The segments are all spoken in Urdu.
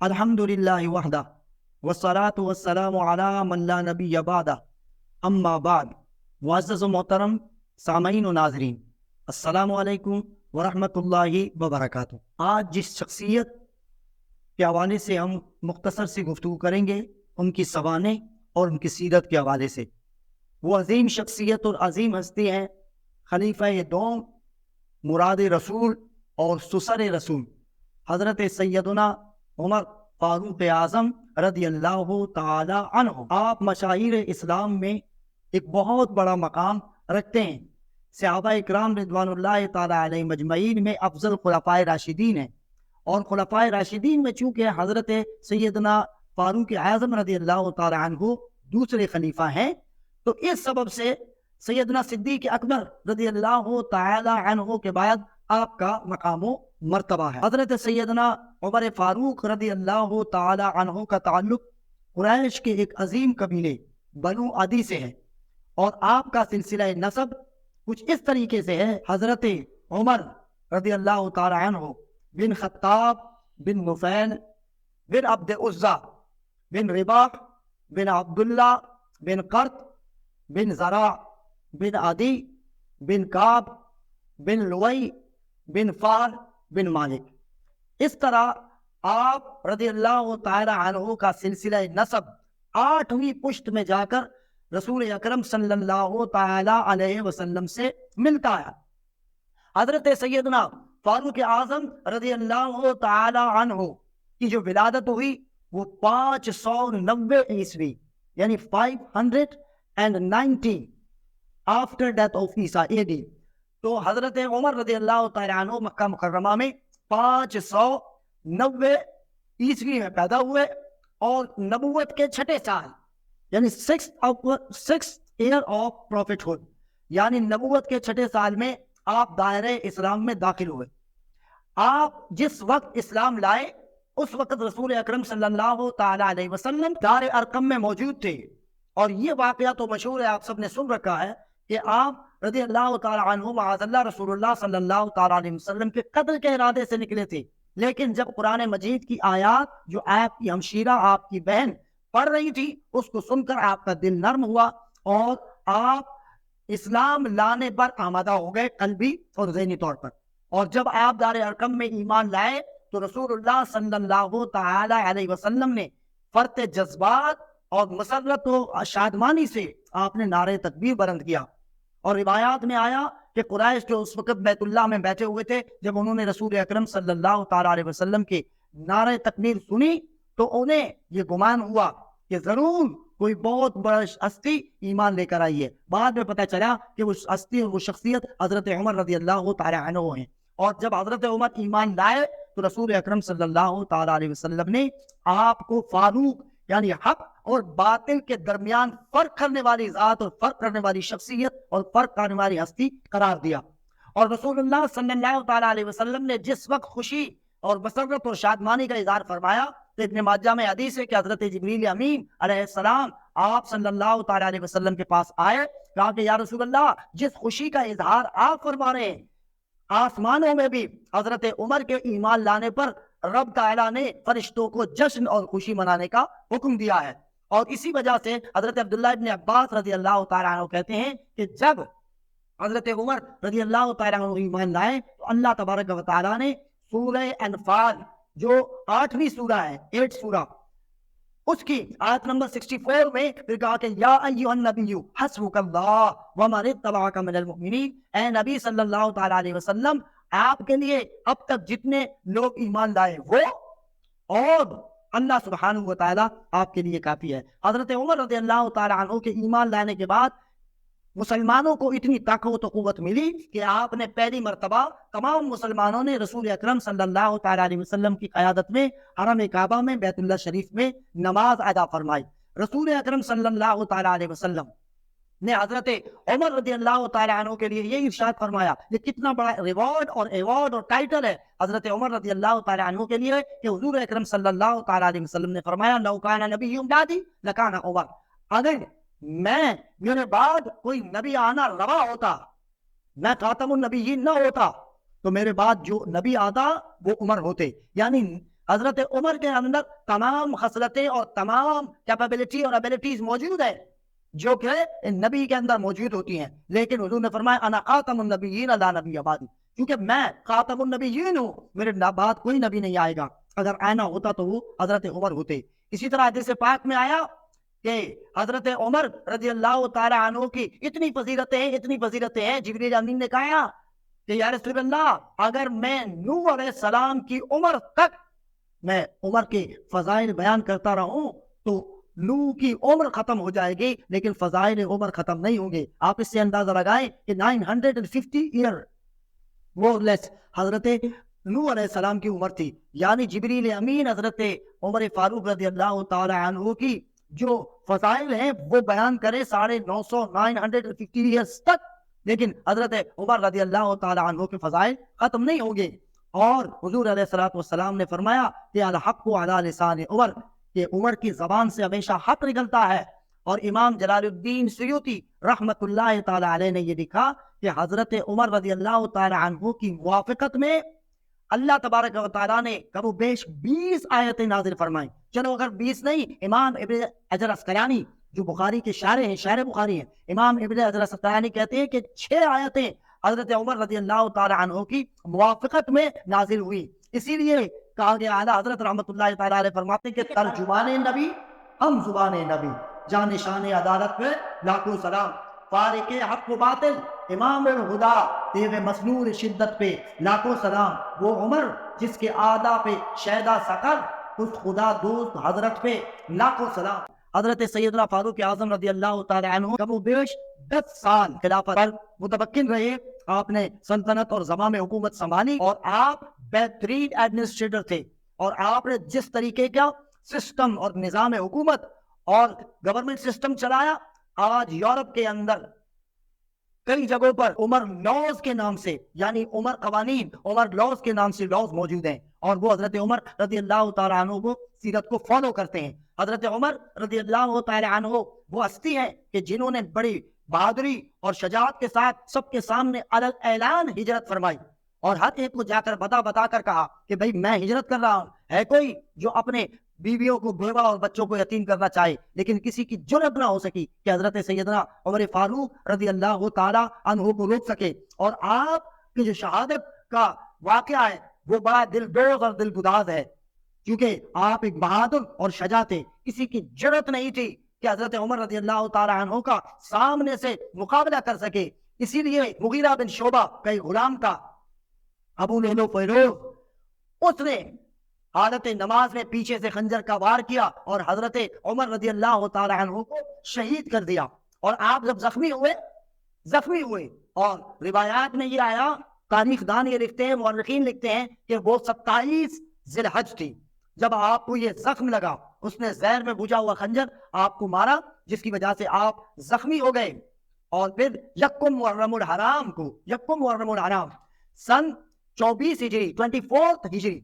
الحمدللہ وحدہ والصلاة والسلام علی من لا نبی بعدہ اما بعد۔ معزز و محترم سامعین و ناظرین، السلام علیکم ورحمۃ اللہ وبرکاتہ۔ آج جس شخصیت کے حوالے سے ہم مختصر سی گفتگو کریں گے، ان کی سوانح اور ان کی سیرت کے حوالے سے، وہ عظیم شخصیت اور عظیم ہستی ہیں خلیفہ دوم، مراد رسول اور سسر رسول، حضرت سیدنا عمر فاروق اعظم رضی اللہ تعالی عنہ۔ آپ مشاہیر اسلام میں ایک بہت بڑا مقام رکھتے ہیں۔ صحابہ اکرام رضوان اللہ تعالی علیہ مجمعین میں افضل خلفائے راشدین ہیں، اور خلفائے راشدین میں چونکہ حضرت سیدنا فاروق اعظم رضی اللہ تعالی عنہ دوسرے خلیفہ ہیں، تو اس سبب سے سیدنا صدیق اکبر رضی اللہ تعالی عنہ کے بعد آپ کا مقام و مرتبہ ہے۔ حضرت سیدنا عمر فاروق رضی اللہ تعالی عنہ کا تعلق قریش کے ایک عظیم قبیلے بنو عدی سے ہے، اور آپ کا سلسلہ نسب کچھ اس طریقے سے ہے۔ حضرت عمر رضی اللہ تعالی عنہ بن خطاب بن نفیل بن عبد عزہ بن رباح بن عبداللہ بن قرط بن زراع بن عدی بن کعب بن لوئی بن فہر بن مالک۔ اس طرح آپ رضی اللہ تعالی عنہ کا سلسلہ نسب 8ویں پشت میں جا کر رسول اکرم صلی اللہ تعالی علیہ وسلم سے ملتا ہے۔ حضرت سیدنا فاروق اعظم رضی اللہ تعالی عنہ کی جو ولادت ہوئی وہ 590 عیسوی یعنی 590 after death of Isa AD۔ تو حضرت عمر رضی اللہ تعالی عنہ مکہ مکرمہ میں 590 عیسوی میں پیدا ہوئے، اور نبوت کے 6 سال یعنی 6th year of prophethood یعنی نبوت کے 6 سال میں آپ دائرہ اسلام میں داخل ہوئے۔ آپ جس وقت اسلام لائے اس وقت رسول اکرم صلی اللہ تعالی علیہ وسلم دار ارقم میں موجود تھے، اور یہ واقعہ تو مشہور ہے، آپ سب نے سن رکھا ہے کہ آپ رضی اللہ تعالی عنہ معاذ اللہ رسول اللہ صلی اللہ تعالی علیہ وسلم کے قتل کے ارادے سے نکلے تھے، لیکن جب قرآن مجید کی آیات جو آپ کی ہمشیرہ آپ کی بہن پڑھ رہی تھی اس کو سن کر آپ کا دل نرم ہوا، اور آپ اسلام لانے پر آمادہ ہو گئے قلبی اور ذہنی طور پر۔ اور جب آپ دار ارقم میں ایمان لائے تو رسول اللہ صلی اللہ تعالی علیہ وسلم نے فرط جذبات اور مسرت و شادمانی سے آپ نے نعرہ تکبیر بلند کیا، اور روایات میں آیا کہ قریش جو اس وقت بیت اللہ میں بیٹھے ہوئے تھے، جب انہوں نے رسول اکرم صلی اللہ تعالی علیہ وسلم کے نعرہ تکبیر سنی تو انہیں یہ گمان ہوا کہ ضرور کوئی بہت بڑا ہستی ایمان لے کر آئی ہے۔ بعد میں پتہ چلا کہ وہ ہستی اور وہ شخصیت حضرت عمر رضی اللہ تعالی عنہ ہیں، اور جب حضرت عمر ایمان لائے تو رسول اکرم صلی اللہ تعالی علیہ وسلم نے آپ کو فاروق یعنی حق اور باطل کے درمیان فرق کرنے والی ذات اور فرق کرنے والی شخصیت اور فرق کرنے والی ہستی قرار دیا۔ اور رسول اللہ صلی اللہ تعالی علیہ وسلم نے جس وقت خوشی اور مسرت اور شادمانی کا اظہار فرمایا تو ابن ماجہ میں حدیث ہے کہ حضرت جبریل امین علیہ السلام آپ صلی اللہ تعالی علیہ وسلم کے پاس آئے، کہا کہ یا رسول اللہ، جس خوشی کا اظہار آپ فرما رہے ہیں، آسمانوں میں بھی حضرت عمر کے ایمان لانے پر رب تعالیٰ نے فرشتوں کو جشن اور خوشی منانے کا حکم دیا ہے۔ اور اسی وجہ سے حضرت عبداللہ ابن عباس رضی اللہ تعالیٰ عنہ کہتے ہیں کہ جب حضرت عمر رضی اللہ تعالیٰ عنہ ایمان لائے تو اللہ تبارک و تعالیٰ نے سورہ انفال جو 8ویں سورہ ہے، 8 سورہ، اس کی آیت نمبر 64 میں پھر کہا کہ یا ایھا النبی حسبک اللہ ومن اتبعک من المؤمنین، اے نبی صلی اللہ تعالی علیہ وسلم، آپ کے لیے اب تک جتنے لوگ ایمان لائے وہ اور اللہ سبحانہ و تعالیٰ آپ کے لیے کافی ہے۔ حضرت عمر رضی اللہ تعالی عنہ کے ایمان لانے کے بعد مسلمانوں کو اتنی طاقت و قوت ملی کہ آپ نے پہلی مرتبہ تمام مسلمانوں نے رسول اکرم صلی اللہ تعالی علیہ وسلم کی قیادت میں حرم کعبہ میں بیت اللہ شریف میں نماز ادا فرمائی۔ رسول اکرم صلی اللہ تعالی علیہ وسلم نے حضرت عمر رضی اللہ تعالی عنہ کے لیے یہ ارشاد فرمایا، یہ کتنا بڑا ریوارڈ اور ایوارڈ اور ٹائٹل ہے حضرت عمر رضی اللہ تعالی عنہ کے لیے کہ حضور اکرم صلی اللہ تعالی علیہ وسلم نے فرمایا لو کان نبی بعدی لکان عمر، اگر میرے بعد کوئی نبی آنا روا ہوتا، میں خاتم النبیین نہ ہوتا، تو میرے بعد جو نبی آتا وہ عمر ہوتے، یعنی حضرت عمر کے اندر تمام خصلتیں اور تمام کیپیبلٹی اور ابیلٹیز موجود ہیں جو کہ نبی کے اندر موجود ہوتی ہیں، لیکن حضور نے فرمایا انا خاتم النبیین لا نبی بعدی، کیونکہ میں خاتم النبیین ہوں، میرے بعد کوئی نبی نہیں آئے گا۔ اگر آنا ہوتا تو وہ حضرت عمر ہوتے۔ اسی طرح حدیث پاک میں آیا کہ حضرت عمر رضی اللہ تعالی عنہ کی اتنی فضیلتیں ہیں، جبریل امین نے کہا کہ یا رسول اللہ، اگر میں نوح علیہ السلام کی عمر تک میں عمر کے فضائل بیان کرتا رہوں تو نوح کی عمر ختم ہو جائے گی، لیکن فضائل عمر ختم نہیں ہوں گے۔ آپ اس سے اندازہ لگائیں کہ 950 ایئر more less حضرت نوح علیہ السلام کی عمر تھی، یعنی جبریل امین حضرت عمر فاروق رضی اللہ تعالی عنہ کی جو فضائل ہیں وہ بیان کرے 950 ایئرس تک، لیکن حضرت عمر رضی اللہ تعالی عنہ کے فضائل ختم نہیں ہوں گے۔ اور حضور علیہ الصلوۃ والسلام نے فرمایا کہ الحق علی لسان عمر، کہ عمر کی زبان سے ہمیشہ حق نکلتا ہے۔ اور امام جلال الدین سیوطی رحمت اللہ تعالی علیہ نے یہ لکھا کہ حضرت عمر رضی اللہ تعالی عنہ کی موافقت میں اللہ تبارک و تعالیٰ نے کم و بیش 20 آیتیں نازل فرمائیں۔ چلو اگر 20 نہیں، امام ابن حجر عسقلانی جو بخاری کے شارح ہیں، شارح بخاری ہیں، امام ابن حجر عسقلانی کہتے ہیں کہ 6 آیتیں حضرت عمر رضی اللہ تعالی عنہ کی موافقت میں نازل ہوئی۔ اسی لیے کہا گیا، اعلیٰ حضرت رحمت اللہ تعالی علیہ فرماتے ہیں کہ ترجمان نبی ہم زبان نبی، جان شان عدالت پہ لاکھوں سلام، فارق حق و باطل امام الہدا تیغ مسنون شدت پہ لاکھوں سلام، وہ عمر جس کے آدھا پہ شیدا سقر اس خدا دوست حضرت پہ لاکھوں سلام۔ حضرت سیدنا فاروق اعظم رضی اللہ تعالی عنہ کم و بیش 10 سال خلافت پر متمکن رہے۔ آپ نے سلطنت اور زمام حکومت سنبھالی اور آپ بہترین ایڈمنسٹریٹر تھے، اور آپ نے جس طریقے کا سسٹم اور نظام حکومت اور گورنمنٹ سسٹم چلایا، آج یورپ کے اندر کئی جگہوں پر عمر لاز کے نام سے، یعنی عمر قوانین، عمر لاز کے نام سے لاز موجود ہیں، اور وہ حضرت عمر رضی اللہ تعالیٰ عنہ کو سیرت کو فالو کرتے ہیں۔ حضرت عمر رضی اللہ تعالیٰ عنہ وہ ہستی ہیں کہ جنہوں نے بڑی بہادری اور شجاعت کے ساتھ سب کے سامنے علل اعلان ہجرت فرمائی، اور ہر ایک کو جا کر بتا کر کہا کہ بھائی میں ہجرت کر رہا ہوں۔ ہے کوئی جو اپنے بیویوں کو، بیوہ اور بچوں کو یتیم کرنا چاہے، لیکن کسی کی جرأت نہ ہو سکی کہ حضرت سیدنا عمر فاروق رضی اللہ تعالی عنہ کو روک سکے۔ اور آپ کی جو شہادت کا واقعہ ہے وہ بڑا دلدوز اور دلگداز ہے، کیونکہ آپ ایک بہادر اور شجاع تھے، کسی کی جرأت نہیں تھی کہ حضرت عمر رضی اللہ تعالی عنہ کا سامنے سے مقابلہ کر سکے۔ اسی لیے مغیرہ بن شعبہ کا ایک غلام تھا، ابو لہل فیروز، اس نے حالت نماز میں پیچھے سے خنجر کا وار کیا اور حضرت عمر رضی اللہ تعالی عنہ کو شہید کر دیا۔ اور آپ جب زخمی ہوئے اور روایات میں یہ آیا، تاریخ دان یہ لکھتے ہیں، مورخین لکھتے ہیں کہ وہ 27 ذی الحج تھی جب آپ کو یہ زخم لگا۔ اس نے زہر میں بجھا ہوا خنجر آپ کو مارا، جس کی وجہ سے آپ زخمی ہو گئے۔ اور پھر یکم محرم الحرام سن 24 ہجری 24 ہجری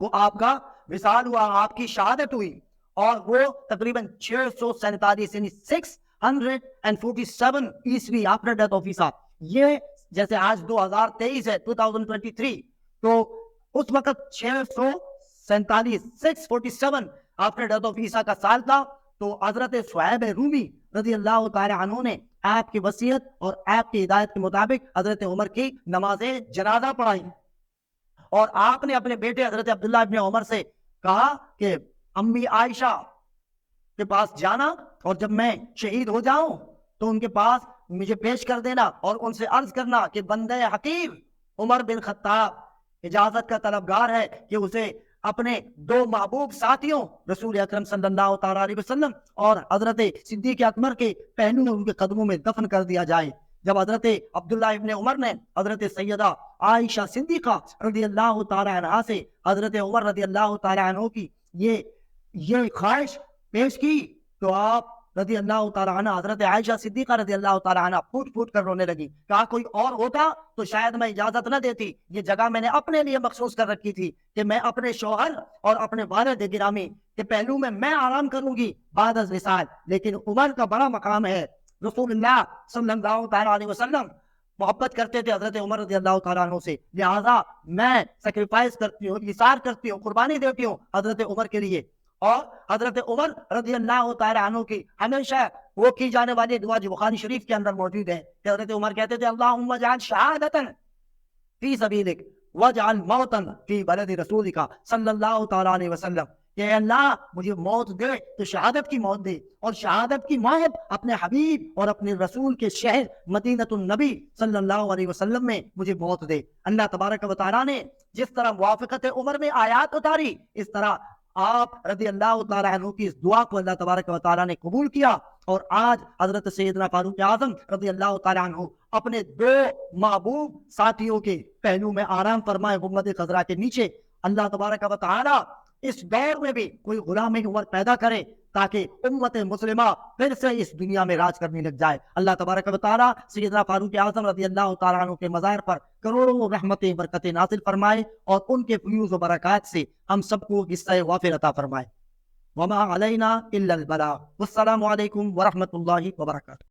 وہ آپ کا وصال ہوا، آپ کی شہادت ہوئی، اور وہ تقریباً 647 یعنی 647 عیسوی آفٹر ڈیتھ آف عیسیٰ۔ یہ جیسے آج 2023 ہے، 2023، تو اس وقت 647 آفٹر ڈیتھ آف عیسیٰ کا سال تھا۔ تو حضرت صہیب رومی رضی اللہ تعالی عنہ نے آپ کی وصیت اور آپ کی ہدایت کے مطابق حضرت عمر کی نماز جنازہ پڑھائی، اور آپ نے اپنے بیٹے حضرت عبداللہ ابن عمر سے کہا کہ امی عائشہ کے پاس جانا، اور جب میں شہید ہو جاؤں تو ان کے پاس مجھے پیش کر دینا، اور ان سے عرض کرنا کہ بندہ حکیم عمر بن خطاب اجازت کا طلبگار ہے کہ اسے اپنے 2 محبوب ساتھیوں رسول اکرم صلی اللہ تعالی علیہ وسلم اور حضرت صدیق اکبر کے پہلو میں ان کے قدموں میں دفن کر دیا جائے۔ جب حضرت عبداللہ ابن عمر نے حضرت سیدہ عائشہ صدیقہ رضی اللہ تعالی عنہ سے حضرت عمر رضی اللہ تعالی عنہ کی یہ خواہش پیش کی، تو آپ رضی اللہ تعالی عنہ حضرت عائشہ صدیقہ رضی اللہ تعالی عنہ پھوٹ کر رونے لگی۔ کہا کوئی اور ہوتا تو شاید میں اجازت نہ دیتی، یہ جگہ میں نے اپنے لیے مخصوص کر رکھی تھی کہ میں اپنے شوہر اور اپنے والد گرامی کے پہلو میں آرام کروں گی بعد از وصال، لیکن عمر کا بڑا مقام ہے۔ رسول اللہ صلی اللہ تعالی علیہ وسلم محبت کرتے تھے حضرت عمر رضی اللہ تعالیٰ عنہ سے، لہٰذا میں سیکریفائس کرتی ہوں، اثار کرتی ہوں، قربانی دیتی ہوں حضرت عمر کے لیے۔ اور حضرت عمر رضی اللہ تعالیٰ عنہ کی ہمیشہ وہ کی جانے والی دعا جو بخاری شریف کے اندر موجود ہے کہ حضرت عمر کہتے تھے اللہم اجعل شہادتن فی سبیلک واجعل موتن فی بلد رسولک صلی اللہ تعالیٰ علیہ وسلم، کہ اے اللہ مجھے موت دے تو شہادت کی موت دے، اور شہادت کی موت اپنے حبیب اور اپنے رسول کے شہر مدینۃ النبی صلی اللہ علیہ وسلم میں مجھے موت دے۔ اللہ تبارک و تعالیٰ نے جس طرح موافقت عمر میں آیات اتاری، اس طرح آپ رضی اللہ تعالیٰ عنہ کی اس دعا کو اللہ تبارک و تعالیٰ نے قبول کیا، اور آج حضرت سیدنا فاروق اعظم رضی اللہ تعالیٰ عنہ اپنے دو محبوب ساتھیوں کے پہلو میں آرام فرمائے گنبد خضرا کے نیچے۔ اللہ تبارک و تعالیٰ اس دور میں بھی کوئی غلام عمر پیدا کرے تاکہ امت مسلمہ پھر سے اس دنیا میں راج کرنے لگ جائے۔ اللہ تبارک و تعالیٰ سیدنا فاروق اعظم رضی اللہ تعالیٰ عنہ کے مزار پر کروڑوں رحمتیں برکتیں نازل فرمائے، اور ان کے فیوز و برکات سے ہم سب کو حصہ وافر عطا فرمائے۔ وما علینا الا البلاغ۔ والسلام علیکم ورحمۃ اللہ وبرکاتہ۔